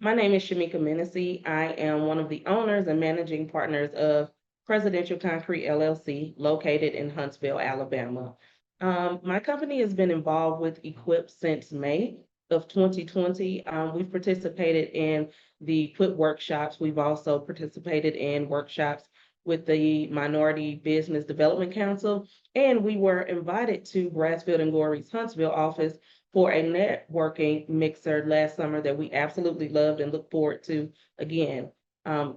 My name is Shamika Minisee. I am one of the owners and managing partners of Presidential Concrete LLC, located in Huntsville, Alabama. My company has been involved with Equip since May of 2020. We've participated in the Equip workshops. We've also participated in workshops with the Minority Business Development Council, and we were invited to Brasfield Gorrie's Huntsville office for a networking mixer last summer that we absolutely loved and look forward to again.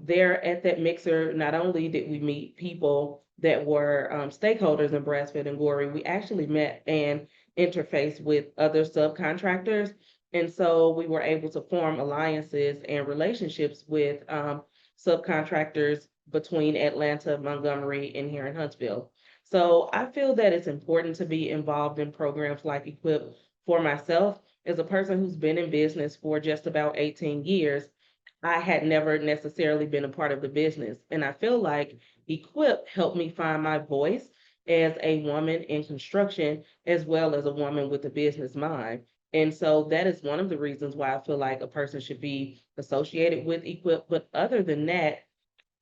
There at that mixer, not only did we meet people that were stakeholders in Brasfield and Gorrie, we actually met and interfaced with other subcontractors. And so we were able to form alliances and relationships with subcontractors between Atlanta, Montgomery, and here in Huntsville. So I feel that it's important to be involved in programs like Equip. For myself, as a person who's been in business for just about 18 years, I had never necessarily been a part of the business. And I feel like Equip helped me find my voice as a woman in construction, as well as a woman with a business mind. And so that is one of the reasons why I feel like a person should be associated with Equip. But other than that,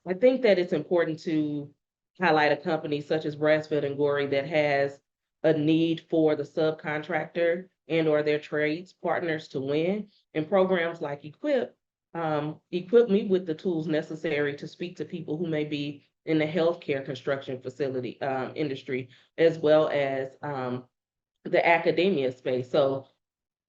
I think that it's important to highlight a company such as Brasfield and Gorrie that has a need for the subcontractor and or their trades partners to win. And programs like Equip equip me with the tools necessary to speak to people who may be in the healthcare construction facility industry, as well as the academia space. So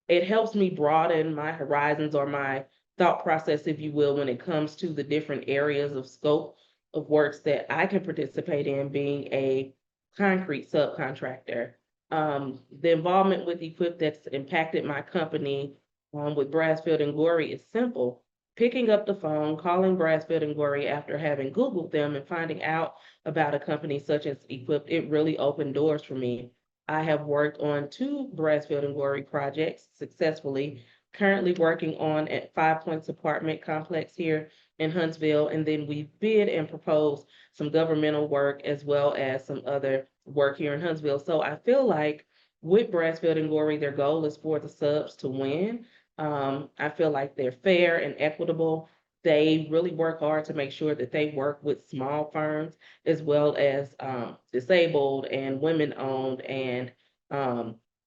it helps me broaden my horizons or my thought process, if you will, when it comes to the different areas of scope of works that I can participate in being a concrete subcontractor. The involvement with Equip that's impacted my company with Brasfield and Gorrie is simple. Picking up the phone, calling Brasfield and Gorrie after having Googled them and finding out about a company such as Equip, it really opened doors for me. I have worked on two Brasfield and Gorrie projects successfully, currently working on a 5 Points apartment complex here in Huntsville. And then we bid and proposed some governmental work as well as some other work here in Huntsville. So I feel like with Brasfield and Gorrie, their goal is for the subs to win. I feel like they're fair and equitable. They really work hard to make sure that they work with small firms as well as disabled and women owned and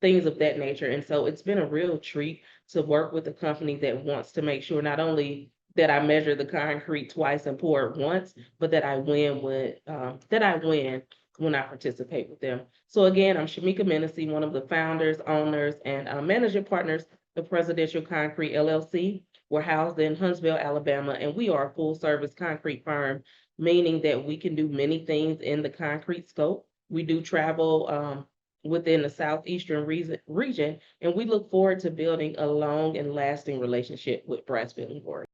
things of that nature. And so it's been a real treat to work with a company that wants to make sure not only that I measure the concrete twice and pour it once, but that I win when I participate with them. So again, I'm Shamika Minisee, one of the founders, owners, and managing partners of Presidential Concrete LLC. We're housed in Huntsville, Alabama, and we are a full service concrete firm, meaning that we can do many things in the concrete scope. We do travel within the southeastern region, and we look forward to building a long and lasting relationship with Brasfield and Gorrie.